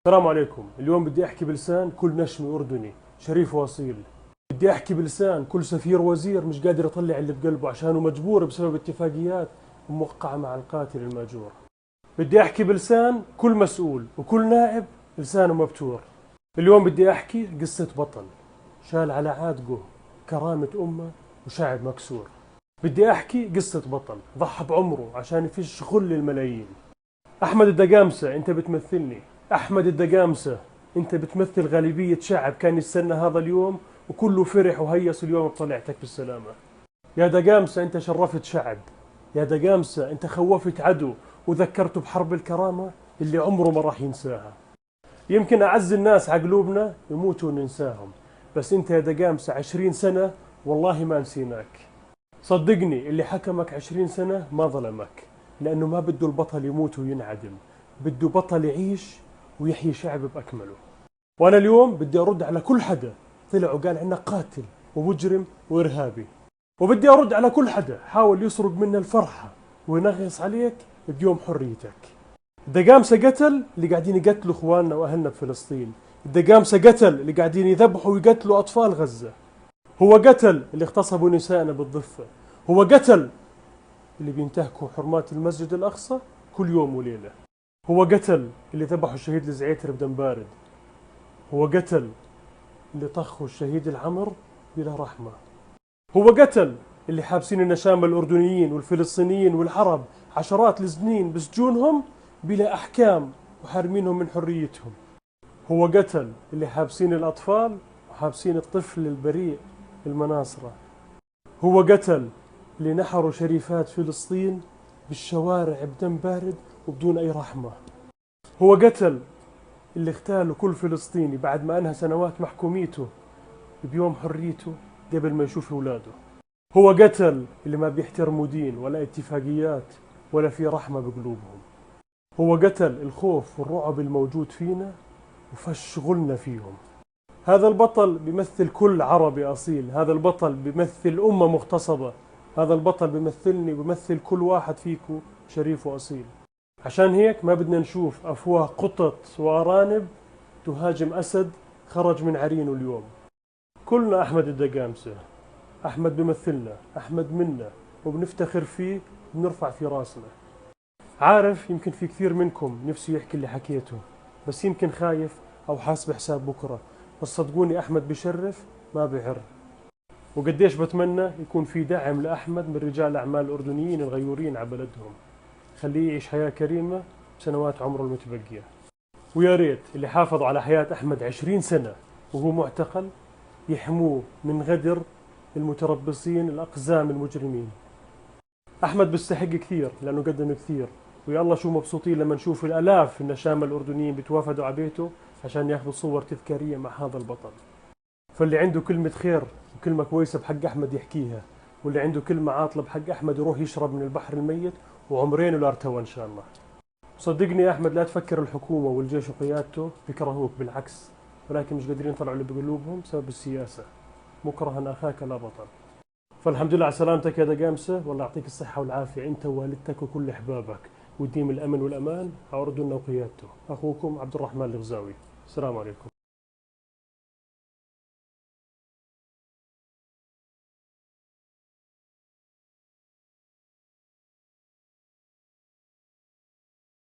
السلام عليكم. اليوم بدي احكي بلسان كل نشمي اردني شريف واصيل. بدي احكي بلسان كل سفير وزير مش قادر يطلع اللي بقلبه عشانه مجبور بسبب اتفاقيات موقعة مع القاتل الماجور. بدي احكي بلسان كل مسؤول وكل نائب لسانه مبتور. اليوم بدي احكي قصة بطل شال على عاتقه كرامة امه وشعب مكسور. بدي احكي قصة بطل ضحى بعمره عشان يفش غل الملايين. أحمد الدقامسة أنت بتمثلني. أحمد الدقامسة أنت بتمثل غالبية شعب كان يستنى هذا اليوم وكله فرح وهيص اليوم بطلعتك بالسلامة. يا دقامسة أنت شرفت شعب. يا دقامسة أنت خوفت عدو وذكرته بحرب الكرامة اللي عمره ما راح ينساها. يمكن أعز الناس عقلوبنا يموتوا وننساهم، بس أنت يا دقامسة 20 سنة والله ما نسيناك. صدقني اللي حكمك 20 سنة ما ظلمك، لأنه ما بده البطل يموت وينعدم، بده بطل يعيش ويحيي شعب بأكمله. وأنا اليوم بدي أرد على كل حدا طلع وقال عنا قاتل ومجرم وإرهابي، وبدي أرد على كل حدا حاول يسرق منا الفرحة وينغص عليك بيوم حريتك. الدقامسة قتل اللي قاعدين يقتلوا إخواننا وأهلنا بفلسطين. الدقامسة قتل اللي قاعدين يذبحوا ويقتلوا أطفال غزة. هو قتل اللي اغتصبوا نسائنا بالضفة. هو قتل اللي بينتهكوا حرمات المسجد الأقصى كل يوم وليلة. هو قتل اللي ذبحوا الشهيد الزعيتر بدم بارد. هو قتل اللي طخوا الشهيد العمر بلا رحمة. هو قتل اللي حابسين النشامة الأردنيين والفلسطينيين والعرب عشرات السنين بسجونهم بلا أحكام وحارمينهم من حريتهم. هو قتل اللي حابسين الأطفال وحابسين الطفل البريء المناصرة. هو قتل اللي نحروا شريفات فلسطين بالشوارع بدم بارد وبدون أي رحمة. هو قتل اللي اغتالوا كل فلسطيني بعد ما أنهى سنوات محكوميته بيوم حريته قبل ما يشوف أولاده. هو قتل اللي ما بيحترموا دين ولا اتفاقيات ولا في رحمة بقلوبهم. هو قتل الخوف والرعب الموجود فينا وفش غلنا فيهم. هذا البطل بيمثل كل عربي أصيل. هذا البطل بيمثل أمة مغتصبة. هذا البطل بيمثلني وبيمثل كل واحد فيكم شريف وأصيل. عشان هيك ما بدنا نشوف أفواه قطط وأرانب تهاجم أسد خرج من عرينه اليوم. كلنا أحمد الدقامسة. أحمد بيمثلنا، أحمد منا وبنفتخر فيه وبنرفع في راسنا. عارف يمكن في كثير منكم نفسه يحكي اللي حكيته، بس يمكن خايف أو حاسب حساب بكرة. بس صدقوني أحمد بشرف ما بعر. وقديش بتمنى يكون في دعم لأحمد من رجال الأعمال الأردنيين الغيورين على بلدهم، خليه يعيش حياة كريمة بسنوات عمره المتبقية. ويا ريت اللي حافظوا على حياة أحمد 20 سنة وهو معتقل يحموه من غدر المتربصين الأقزام المجرمين. أحمد بيستحق كثير لأنه قدم كثير، ويا الله شو مبسوطين لما نشوف الآلاف النشامة الأردنيين بتوافدوا على بيته عشان ياخذوا صور تذكارية مع هذا البطل. فاللي عنده كلمة خير وكلمة كويسة بحق أحمد يحكيها، واللي عنده كلمة عاطلة بحق أحمد يروح يشرب من البحر الميت وعمرين ولا ارتوى إن شاء الله. صدقني يا أحمد لا تفكر الحكومة والجيش وقيادته بيكرهوك، بالعكس، ولكن مش قادرين يطلعوا اللي بقلوبهم بسبب السياسة. مكرها أخاك لا بطل. فالحمد لله على سلامتك يا دقامسة، والله يعطيك الصحة والعافية أنت ووالدتك وكل أحبابك، ويديم الأمن والأمان على أردننا وقيادته. أخوكم عبد الرحمن الغزاوي. السلام عليكم.